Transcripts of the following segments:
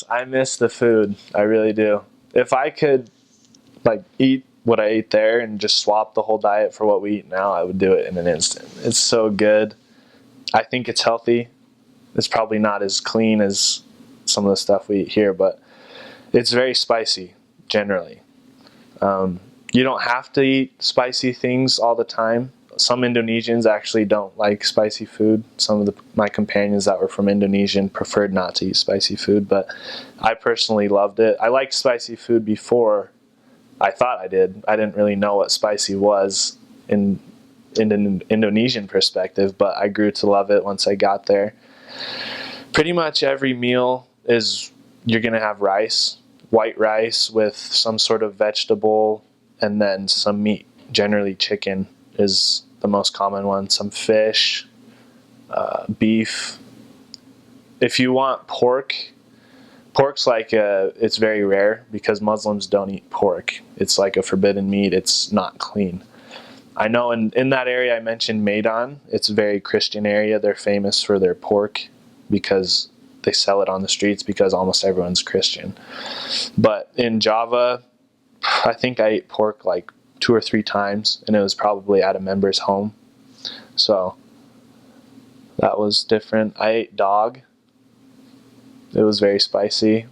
I miss the food. I really do. If I could like eat what I ate there and just swap the whole diet for what we eat now, I would do it in an instant. It's so good. I think it's healthy. It's probably not as clean as some of the stuff we eat here, but it's very spicy generally. You don't have to eat spicy things all the time. Some Indonesians actually don't like spicy food. Some of my companions that were from Indonesia preferred not to eat spicy food, but I personally loved it. I liked spicy food before I thought I did. I didn't really know what spicy was in an Indonesian perspective, but I grew to love it once I got there. Pretty much every meal is you're going to have rice, white rice with some sort of vegetable, and then some meat. Generally chicken is the most common one. Some fish, beef. If you want pork's like it's very rare because Muslims don't eat pork. It's like a forbidden meat. It's not clean. I know in that area I mentioned Medan, it's a very Christian area. They're famous for their pork because they sell it on the streets because almost everyone's Christian. But in Java, I think I ate pork like 2 or 3 times, and it was probably at a member's home. So that was different. I ate dog. It was very spicy. It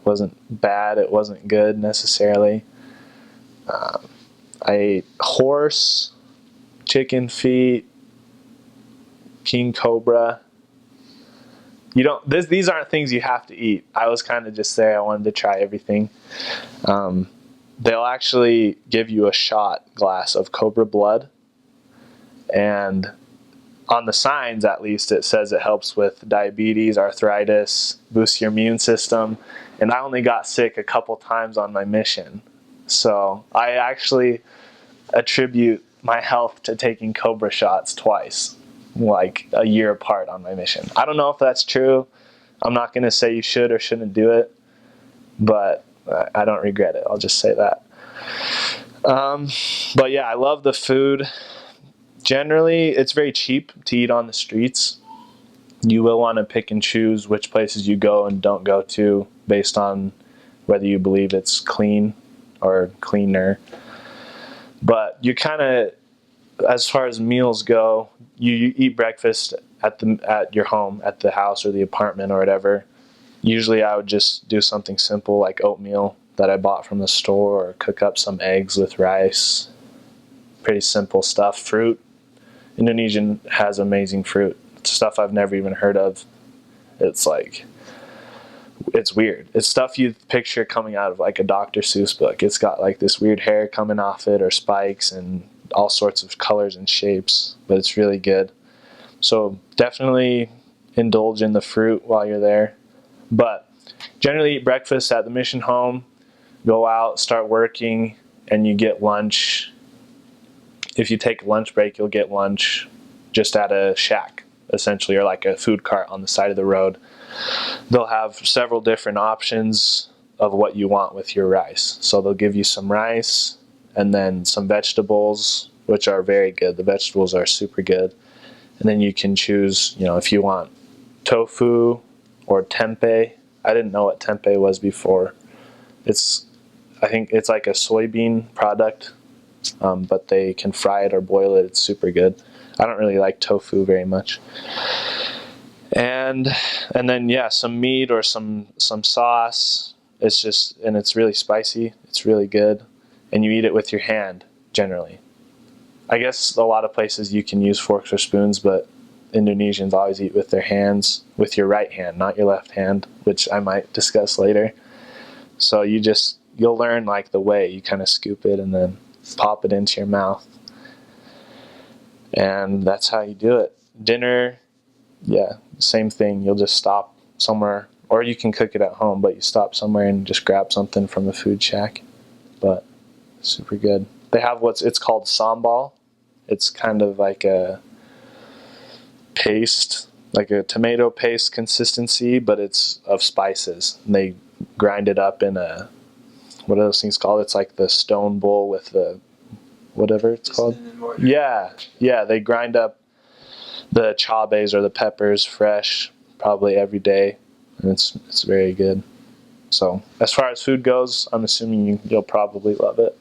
wasn't bad. It wasn't good necessarily. I ate horse, chicken feet, king cobra. These aren't things you have to eat. I was kind of just there. I wanted to try everything. They'll actually give you a shot glass of cobra blood, and on the signs at least it says it helps with diabetes, arthritis, boosts your immune system, and I only got sick a couple times on my mission. So I actually attribute my health to taking cobra shots twice, like a year apart on my mission. I don't know if that's true. I'm not going to say you should or shouldn't do it, but I don't regret it. I'll just say that. But yeah, I love the food. Generally, it's very cheap to eat on the streets. You will want to pick and choose which places you go and don't go to based on whether you believe it's clean or cleaner. But you kind of, as far as meals go, you eat breakfast at your home, at the house or the apartment or whatever. Usually I would just do something simple like oatmeal that I bought from the store, or cook up some eggs with rice. Pretty simple stuff. Fruit. Indonesian has amazing fruit. It's stuff I've never even heard of. It's weird. It's stuff you picture coming out of like a Dr. Seuss book. It's got like this weird hair coming off it, or spikes, and all sorts of colors and shapes, but it's really good. So definitely indulge in the fruit while you're there. But generally eat breakfast at the mission home, go out, start working, and you get lunch. If you take a lunch break, you'll get lunch just at a shack, essentially, or like a food cart on the side of the road. They'll have several different options of what you want with your rice. So they'll give you some rice and then some vegetables, which are very good. The vegetables are super good. And then you can choose, if you want tofu or tempeh. I didn't know what tempeh was before. I think it's like a soybean product, but they can fry it or boil it. It's super good. I don't really like tofu very much. And then some meat or some sauce. It's really spicy. It's really good. And you eat it with your hand generally. I guess a lot of places you can use forks or spoons, but Indonesians always eat with their hands, with your right hand, not your left hand, which I might discuss later. So you'll learn like the way you kind of scoop it and then pop it into your mouth. And that's how you do it. Dinner, same thing. You'll just stop somewhere, or you can cook it at home, but you stop somewhere and just grab something from the food shack. But super good. They have it's called sambal. It's kind of like a paste, like a tomato paste consistency, but it's of spices. And they grind it up in what are those things called? It's like the stone bowl with the whatever it's called. Yeah, they grind up the chabes or the peppers fresh, probably every day, and it's very good. So as far as food goes, I'm assuming you'll probably love it.